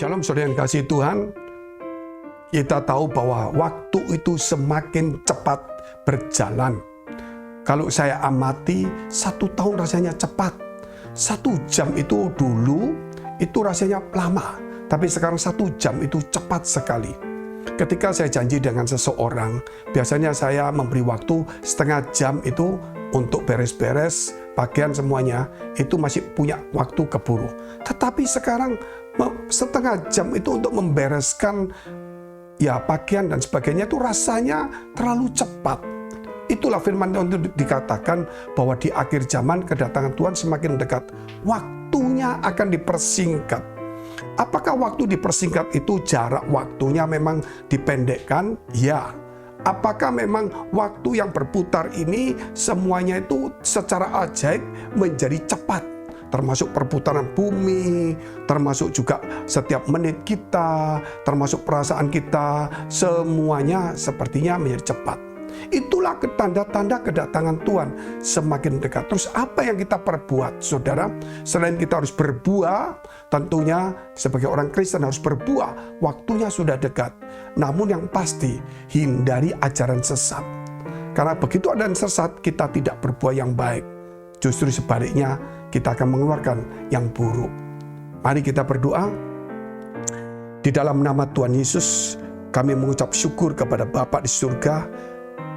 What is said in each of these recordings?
Shalom saudara yang kasih Tuhan, kita tahu bahwa waktu itu semakin cepat berjalan. Kalau saya amati, 1 tahun rasanya cepat. 1 jam itu dulu, itu rasanya lama. Tapi sekarang 1 jam itu cepat sekali. Ketika saya janji dengan seseorang, biasanya saya memberi waktu setengah jam itu untuk beres-beres, bagian semuanya, itu masih punya waktu keburu. Tetapi sekarang setengah jam itu untuk membereskan ya bagian dan sebagainya itu rasanya terlalu cepat. Itulah firman Tuhan itu dikatakan bahwa di akhir zaman kedatangan Tuhan semakin dekat. Waktunya akan dipersingkat. Apakah waktu dipersingkat itu jarak waktunya memang dipendekkan? Ya. Apakah memang waktu yang berputar ini semuanya itu secara ajaib menjadi cepat? Termasuk perputaran bumi, termasuk juga setiap menit kita, termasuk perasaan kita, semuanya sepertinya menjadi cepat. Itulah tanda-tanda kedatangan Tuhan semakin dekat. Terus apa yang kita perbuat, saudara? Selain kita harus berbuah, tentunya sebagai orang Kristen harus berbuah, waktunya sudah dekat. Namun yang pasti, hindari ajaran sesat. Karena begitu ada yang sesat, kita tidak berbuah yang baik. Justru sebaliknya, kita akan mengeluarkan yang buruk. Mari kita berdoa. Di dalam nama Tuhan Yesus, kami mengucap syukur kepada Bapa di surga.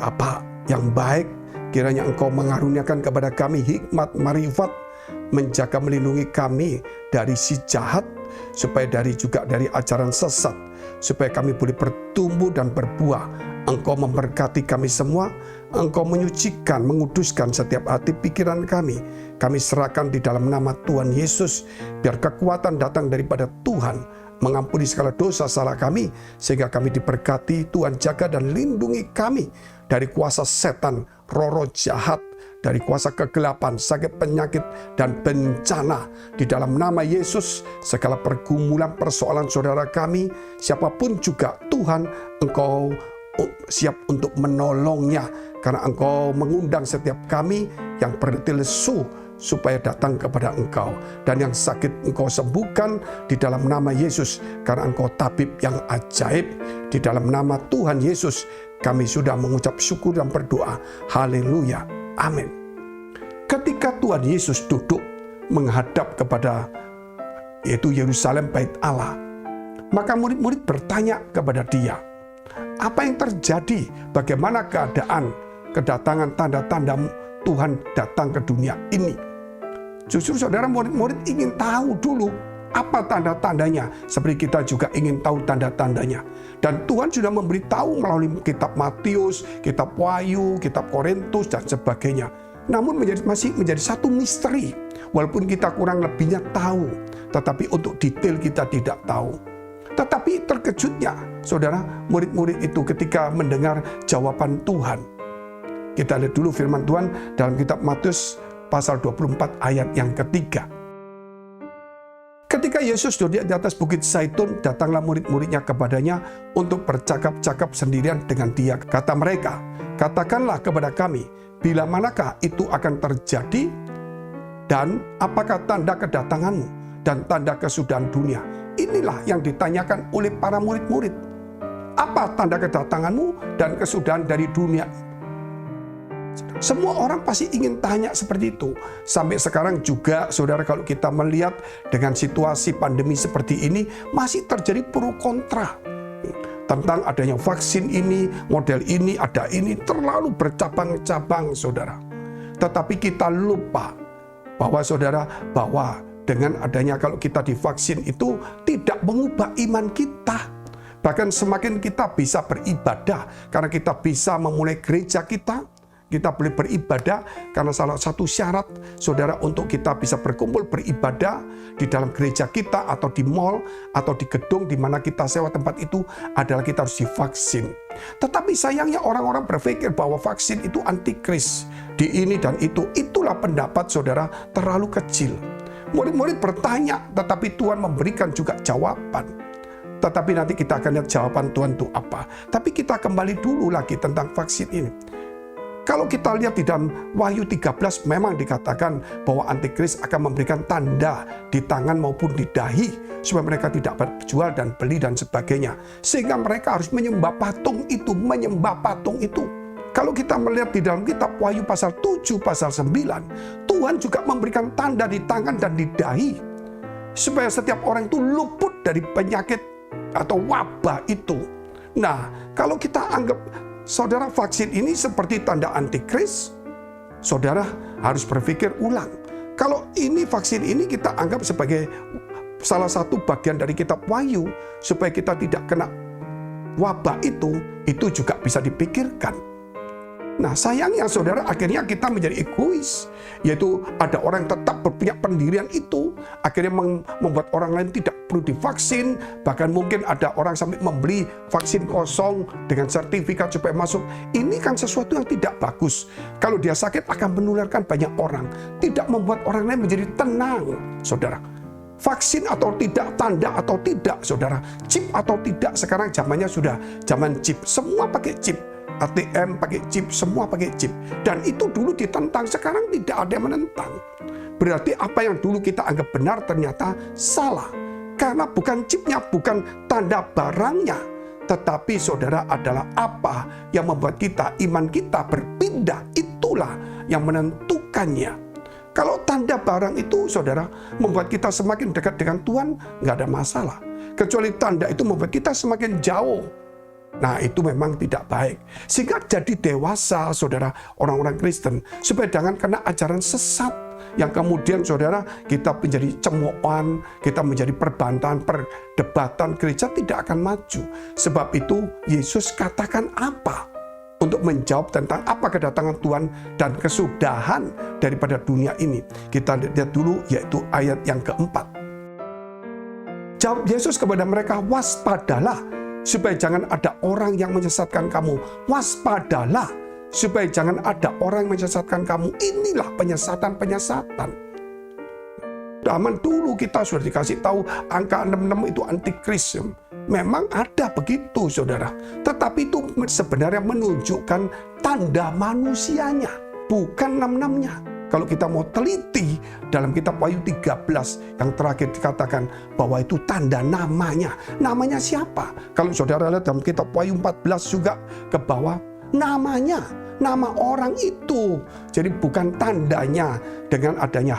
Bapa yang baik, kiranya Engkau mengaruniakan kepada kami hikmat, marifat, menjaga melindungi kami dari si jahat, supaya juga dari ajaran sesat, supaya kami boleh bertumbuh dan berbuah. Engkau memberkati kami semua, Engkau menyucikan, menguduskan setiap hati pikiran kami. Kami serahkan di dalam nama Tuhan Yesus, biar kekuatan datang daripada Tuhan, mengampuni segala dosa salah kami, sehingga kami diberkati. Tuhan jaga dan lindungi kami dari kuasa setan, roh-roh jahat, dari kuasa kegelapan, sakit, penyakit, dan bencana. Di dalam nama Yesus, segala pergumulan, persoalan saudara kami, siapapun juga, Tuhan, Engkau siap untuk menolongnya, karena Engkau mengundang setiap kami yang berletih lesu supaya datang kepada Engkau, dan yang sakit Engkau sembuhkan di dalam nama Yesus, karena Engkau tabib yang ajaib. Di dalam nama Tuhan Yesus kami sudah mengucap syukur dan berdoa. Haleluya, amin. Ketika Tuhan Yesus duduk menghadap kepada yaitu Yerusalem, bait Allah, maka murid-murid bertanya kepada dia, apa yang terjadi? Bagaimana keadaan kedatangan tanda-tanda Tuhan datang ke dunia ini? Justru saudara, murid-murid ingin tahu dulu apa tanda-tandanya. Seperti kita juga ingin tahu tanda-tandanya. Dan Tuhan sudah memberitahu melalui kitab Matius, kitab Wahyu, kitab Korintus, dan sebagainya. Namun masih menjadi satu misteri. Walaupun kita kurang lebihnya tahu, tetapi untuk detail kita tidak tahu. Tetapi terkejutnya, saudara, murid-murid itu ketika mendengar jawaban Tuhan. Kita lihat dulu firman Tuhan dalam kitab Matius pasal 24 ayat yang ketiga. Ketika Yesus duduk di atas bukit Zaitun, datanglah murid-muridnya kepadanya untuk bercakap-cakap sendirian dengan dia. Kata mereka, katakanlah kepada kami, bila manakah itu akan terjadi? Dan apakah tanda kedatanganmu dan tanda kesudahan dunia? Inilah yang ditanyakan oleh para murid-murid. Apa tanda kedatanganmu dan kesudahan dari dunia? Semua orang pasti ingin tanya seperti itu. Sampai sekarang juga, saudara, kalau kita melihat dengan situasi pandemi seperti ini, masih terjadi pro kontra. Tentang adanya vaksin ini, model ini, ada ini, terlalu bercabang-cabang, saudara. Tetapi kita lupa bahwa, saudara, bahwa dengan adanya kalau kita divaksin itu tidak mengubah iman kita. Bahkan semakin kita bisa beribadah, karena kita bisa memulai gereja kita boleh beribadah, karena salah satu syarat, saudara, untuk kita bisa berkumpul beribadah di dalam gereja kita, atau di mall, atau di gedung di mana kita sewa tempat itu, adalah kita harus divaksin. Tetapi sayangnya orang-orang berpikir bahwa vaksin itu antikris, di ini dan itu. Itulah pendapat, saudara, terlalu kecil. Murid-murid bertanya, tetapi Tuhan memberikan juga jawaban. Tetapi nanti kita akan lihat jawaban Tuhan itu apa. Tapi kita kembali dulu lagi tentang vaksin ini. Kalau kita lihat di dalam Wahyu 13 memang dikatakan bahwa antikris akan memberikan tanda di tangan maupun di dahi supaya mereka tidak berjual dan beli dan sebagainya. Sehingga mereka harus menyembah patung itu, menyembah patung itu. Kalau kita melihat di dalam kitab Wahyu pasal 7, pasal 9, Tuhan juga memberikan tanda di tangan dan di dahi supaya setiap orang itu luput dari penyakit atau wabah itu. Nah, kalau kita anggap saudara vaksin ini seperti tanda antikris, saudara harus berpikir ulang. Kalau ini vaksin ini kita anggap sebagai salah satu bagian dari kitab Wahyu supaya kita tidak kena wabah itu juga bisa dipikirkan. Nah, sayangnya saudara, akhirnya kita menjadi egois, yaitu ada orang yang tetap punya pendirian itu, akhirnya membuat orang lain tidak perlu divaksin, bahkan mungkin ada orang sampai membeli vaksin kosong dengan sertifikat supaya masuk. Ini kan sesuatu yang tidak bagus. Kalau dia sakit akan menularkan banyak orang, tidak membuat orang lain menjadi tenang, saudara. Vaksin atau tidak, tanda atau tidak, saudara, chip atau tidak, sekarang zamannya sudah zaman chip, semua pakai chip. ATM pakai chip, semua pakai chip. Dan itu dulu ditentang, sekarang tidak ada yang menentang. Berarti apa yang dulu kita anggap benar ternyata salah. Karena bukan chipnya, bukan tanda barangnya. Tetapi saudara adalah apa yang membuat kita, iman kita berpindah. Itulah yang menentukannya. Kalau tanda barang itu saudara membuat kita semakin dekat dengan Tuhan, nggak ada masalah. Kecuali tanda itu membuat kita semakin jauh. Nah, itu memang tidak baik. Sehingga jadi dewasa, saudara, orang-orang Kristen, supaya jangan kena ajaran sesat yang kemudian, saudara, kita menjadi cemoohan, kita menjadi perbantahan, perdebatan, gereja tidak akan maju. Sebab itu, Yesus katakan apa? Untuk menjawab tentang apa kedatangan Tuhan dan kesudahan daripada dunia ini. Kita lihat dulu, yaitu ayat yang keempat. Jawab Yesus kepada mereka, waspadalah, supaya jangan ada orang yang menyesatkan kamu. Waspadalah, supaya jangan ada orang yang menyesatkan kamu. Inilah penyesatan-penyesatan. Zaman dulu kita sudah dikasih tahu angka 66 itu antikris. Memang ada begitu, saudara. Tetapi itu sebenarnya menunjukkan tanda manusianya, bukan 66-nya. Kalau kita mau teliti dalam kitab Wahyu 13 yang terakhir dikatakan bahwa itu tanda namanya. Namanya siapa? Kalau saudara lihat dalam kitab Wahyu 14 juga ke bawah, namanya, nama orang itu. Jadi bukan tandanya dengan adanya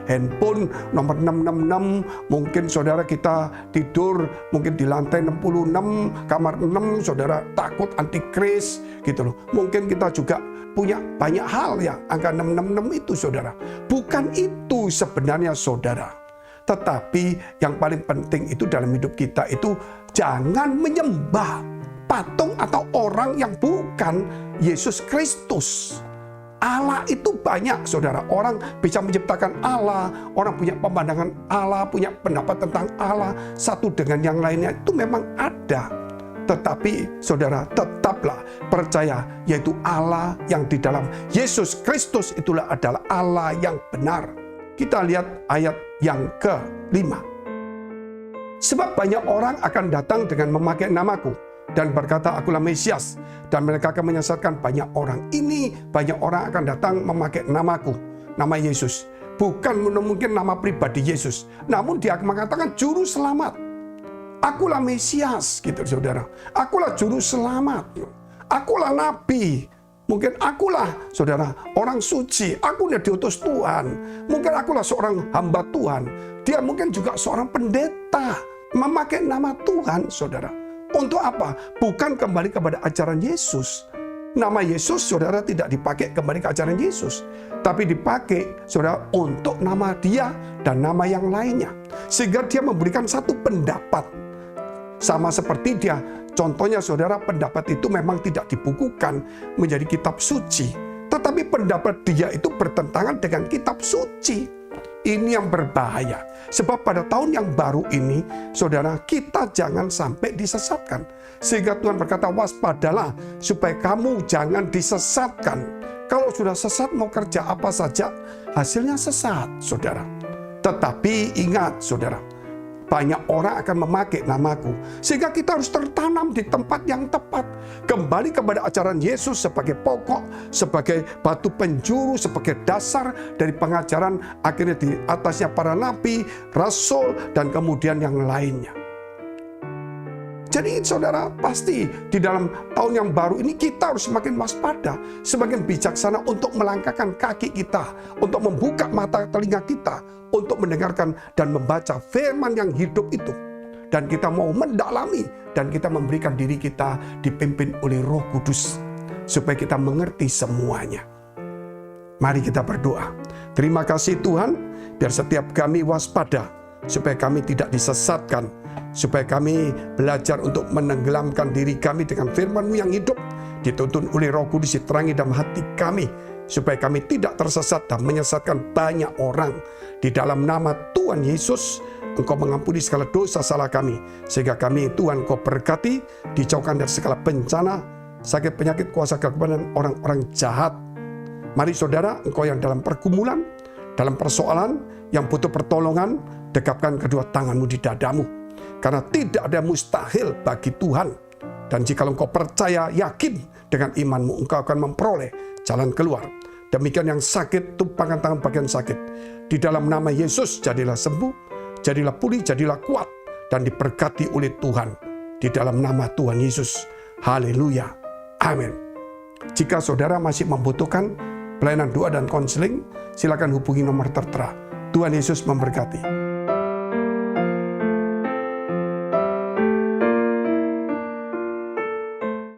handphone nomor 666. Mungkin saudara kita tidur mungkin di lantai 66, kamar 6, saudara takut antikris gitu loh. Mungkin kita juga punya banyak hal yang angka 666 itu, saudara. Bukan itu sebenarnya, saudara. Tetapi yang paling penting itu dalam hidup kita itu jangan menyembah patung atau orang yang bukan Yesus Kristus. Allah itu banyak, saudara. Orang bisa menciptakan Allah, orang punya pemandangan Allah, punya pendapat tentang Allah, satu dengan yang lainnya itu memang ada. Tetapi saudara tetaplah percaya, yaitu Allah yang di dalam Yesus Kristus itulah adalah Allah yang benar. Kita lihat ayat yang ke-5. Sebab banyak orang akan datang dengan memakai namaku dan berkata akulah Mesias, dan mereka akan menyesatkan banyak orang. Ini banyak orang akan datang memakai namaku, nama Yesus. Bukan mungkin nama pribadi Yesus, namun dia akan mengatakan juru selamat. Akulah Mesias, gitu saudara. Akulah juru selamat. Akulah nabi. Mungkin akulah, saudara, orang suci. Aku yang diutus Tuhan. Mungkin akulah seorang hamba Tuhan. Dia mungkin juga seorang pendeta. Memakai nama Tuhan, saudara. Untuk apa? Bukan kembali kepada ajaran Yesus. Nama Yesus, saudara, tidak dipakai kembali ke ajaran Yesus. Tapi dipakai, saudara, untuk nama dia dan nama yang lainnya. Sehingga dia memberikan satu pendapat. Sama seperti dia, contohnya saudara, pendapat itu memang tidak dibukukan menjadi kitab suci. Tetapi pendapat dia itu bertentangan dengan kitab suci. Ini yang berbahaya. Sebab pada tahun yang baru ini, saudara, kita jangan sampai disesatkan. Sehingga Tuhan berkata, waspadalah supaya kamu jangan disesatkan. Kalau sudah sesat mau kerja apa saja, hasilnya sesat, saudara. Tetapi ingat, saudara, banyak orang akan memakai namaku. Sehingga kita harus tertanam di tempat yang tepat. Kembali kepada ajaran Yesus sebagai pokok, sebagai batu penjuru, sebagai dasar dari pengajaran akhirnya di atasnya para nabi, rasul, dan kemudian yang lainnya. Jadi saudara, pasti di dalam tahun yang baru ini kita harus semakin waspada, semakin bijaksana untuk melangkahkan kaki kita, untuk membuka mata telinga kita, untuk mendengarkan dan membaca firman yang hidup itu. Dan kita mau mendalami, dan kita memberikan diri kita dipimpin oleh Roh Kudus, supaya kita mengerti semuanya. Mari kita berdoa. Terima kasih Tuhan, biar setiap kami waspada, supaya kami tidak disesatkan, supaya kami belajar untuk menenggelamkan diri kami dengan firman-Mu yang hidup, dituntun oleh Roh Kudus, diterangi dalam hati kami, supaya kami tidak tersesat dan menyesatkan banyak orang. Di dalam nama Tuhan Yesus, Engkau mengampuni segala dosa salah kami, sehingga kami, Tuhan, Kau berkati, dijauhkan dari segala bencana, sakit, penyakit, kuasa kegelapan, orang-orang jahat. Mari saudara, engkau yang dalam pergumulan, dalam persoalan, yang butuh pertolongan, dekapkan kedua tanganmu di dadamu. Karena tidak ada mustahil bagi Tuhan. Dan jika engkau percaya, yakin dengan imanmu, engkau akan memperoleh jalan keluar. Demikian yang sakit, tumpangkan tangan bagian sakit. Di dalam nama Yesus, jadilah sembuh, jadilah pulih, jadilah kuat, dan diberkati oleh Tuhan. Di dalam nama Tuhan Yesus. Haleluya. Amin. Jika saudara masih membutuhkan pelayanan doa dan konseling, silakan hubungi nomor tertera. Tuhan Yesus memberkati.